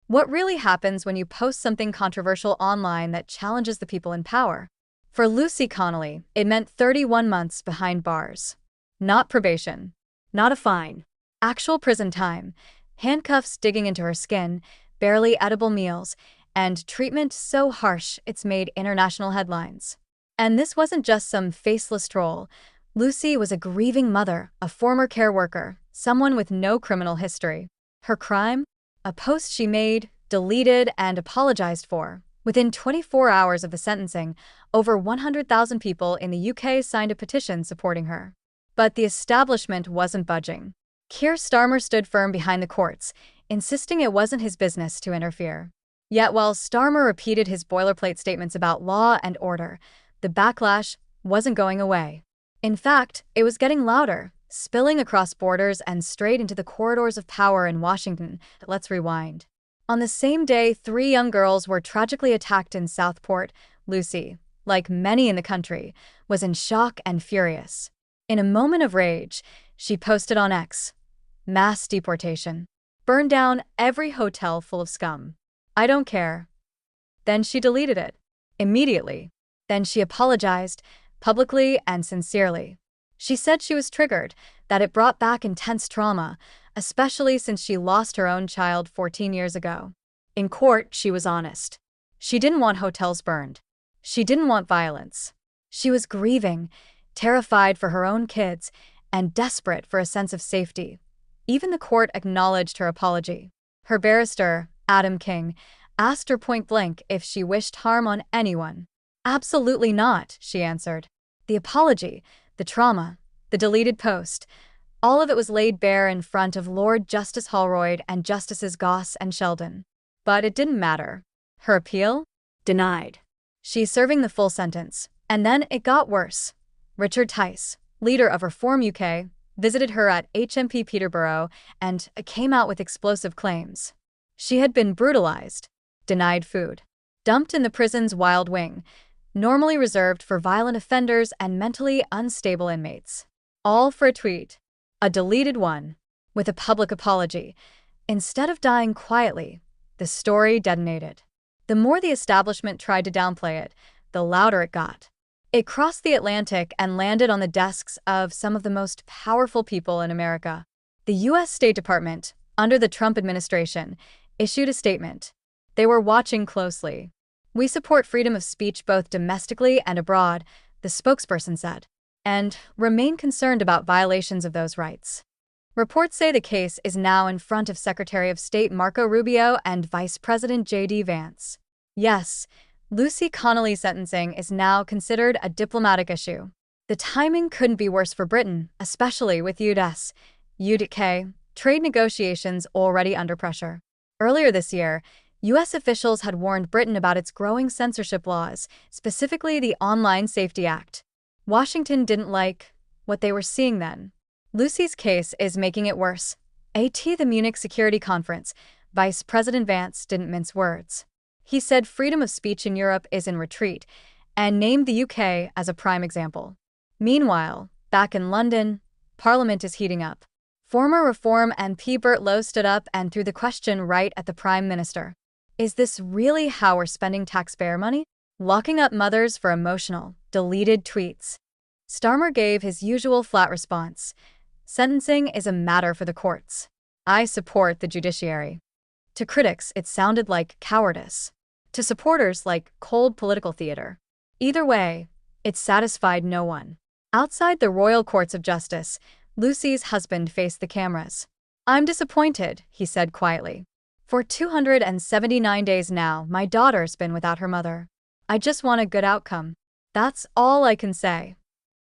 What really happens when you post something controversial online that challenges the people in power? For Lucy Connolly, it meant 31 months behind bars. Not probation. Not a fine. Actual prison time. Handcuffs digging into her skin, barely edible meals, and treatment so harsh it's made international headlines. And this wasn't just some faceless troll. Lucy was a grieving mother, a former care worker, someone with no criminal history. Her crime? A post she made, deleted, and apologized for. Within 24 hours of the sentencing, over 100,000 people in the UK signed a petition supporting her. But the establishment wasn't budging. Keir Starmer stood firm behind the courts, insisting it wasn't his business to interfere. Yet while Starmer repeated his boilerplate statements about law and order, the backlash wasn't going away. In fact, it was getting louder, spilling across borders and straight into the corridors of power in Washington. Let's rewind. On the same day, 3 young girls were tragically attacked in Southport. Lucy, like many in the country, was in shock and furious. In a moment of rage, she posted on X, "Mass deportation. Burn down every hotel full of scum. I don't care." Then she deleted it. Immediately. Then she apologized, publicly and sincerely. She said she was triggered, that it brought back intense trauma, especially since she lost her own child 14 years ago. In court, she was honest. She didn't want hotels burned. She didn't want violence. She was grieving, terrified for her own kids, and desperate for a sense of safety. Even the court acknowledged her apology. Her barrister, Adam King, asked her point-blank if she wished harm on anyone. "Absolutely not," she answered. The apology, the trauma, the deleted post, all of it was laid bare in front of Lord Justice Holroyd and Justices Goss and Sheldon. But it didn't matter. Her appeal? Denied. She's serving the full sentence. And then it got worse. Richard Tice, leader of Reform UK, visited her at HMP Peterborough and came out with explosive claims. She had been brutalized, denied food, dumped in the prison's wild wing, normally reserved for violent offenders and mentally unstable inmates. All for a tweet. A deleted one, with a public apology. Instead of dying quietly, the story detonated. The more the establishment tried to downplay it, the louder it got. It crossed the Atlantic and landed on the desks of some of the most powerful people in America. The U.S. State Department, under the Trump administration, issued a statement. They were watching closely. "We support freedom of speech both domestically and abroad," the spokesperson said, "and remain concerned about violations of those rights." Reports say the case is now in front of Secretary of State Marco Rubio and Vice President J.D. Vance. Yes, Lucy Connolly's sentencing is now considered a diplomatic issue. The timing couldn't be worse for Britain, especially with U.S. UK trade negotiations already under pressure. Earlier this year, U.S. officials had warned Britain about its growing censorship laws, specifically the Online Safety Act. Washington didn't like what they were seeing then. Lucy's case is making it worse. At the Munich Security Conference, Vice President Vance didn't mince words. He said freedom of speech in Europe is in retreat, and named the UK as a prime example. Meanwhile, back in London, Parliament is heating up. Former Reform MP Bert Lowe stood up and threw the question right at the Prime Minister. Is this really how we're spending taxpayer money? Locking up mothers for emotional, deleted tweets. Starmer gave his usual flat response. Sentencing is a matter for the courts. I support the judiciary. To critics, it sounded like cowardice. To supporters, like cold political theater. Either way, it satisfied no one. Outside the Royal Courts of Justice, Lucy's husband faced the cameras. "I'm disappointed," he said quietly. "For 279 days now, my daughter's been without her mother. I just want a good outcome. That's all I can say."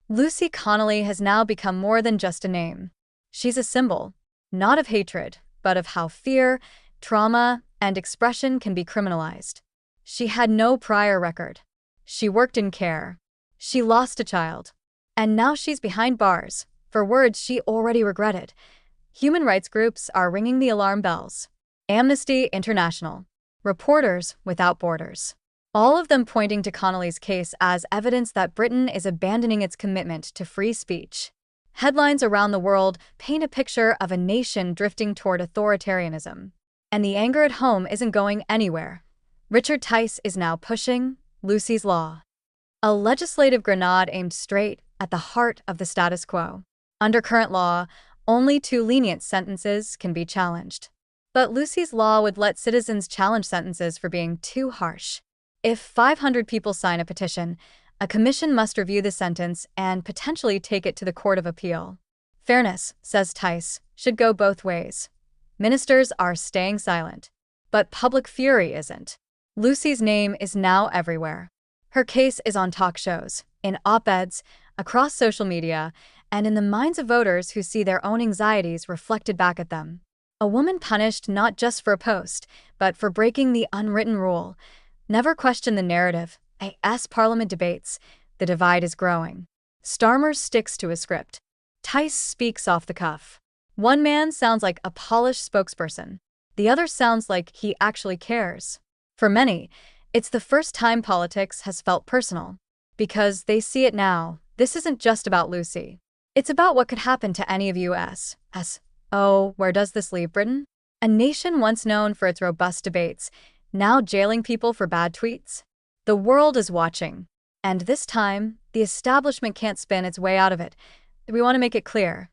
Lucy Connolly has now become more than just a name. She's a symbol, not of hatred, but of how fear, trauma, and expression can be criminalized. She had no prior record. She worked in care. She lost a child. And now she's behind bars, for words she already regretted. Human rights groups are ringing the alarm bells. Amnesty International, Reporters Without Borders. All of them pointing to Connolly's case as evidence that Britain is abandoning its commitment to free speech. Headlines around the world paint a picture of a nation drifting toward authoritarianism. And the anger at home isn't going anywhere. Richard Tice is now pushing Lucy's Law, a legislative grenade aimed straight at the heart of the status quo. Under current law, only too lenient sentences can be challenged. But Lucy's Law would let citizens challenge sentences for being too harsh. If 500 people sign a petition, a commission must review the sentence and potentially take it to the Court of Appeal. Fairness, says Tice, should go both ways. Ministers are staying silent, but public fury isn't. Lucy's name is now everywhere. Her case is on talk shows, in op-eds, across social media, and in the minds of voters who see their own anxieties reflected back at them. A woman punished not just for a post, but for breaking the unwritten rule. Never question the narrative. As Parliament debates, the divide is growing. Starmer sticks to his script. Tice speaks off the cuff. One man sounds like a polished spokesperson. The other sounds like he actually cares. For many, it's the first time politics has felt personal. Because they see it now, this isn't just about Lucy. It's about what could happen to any of U.S. Oh, where does this leave Britain? A nation once known for its robust debates, now jailing people for bad tweets? The world is watching. And this time, the establishment can't spin its way out of it. We want to make it clear.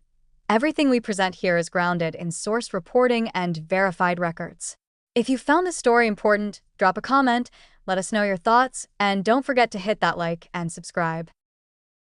Everything we present here is grounded in source reporting and verified records. If you found this story important, drop a comment, let us know your thoughts, and don't forget to hit that like and subscribe.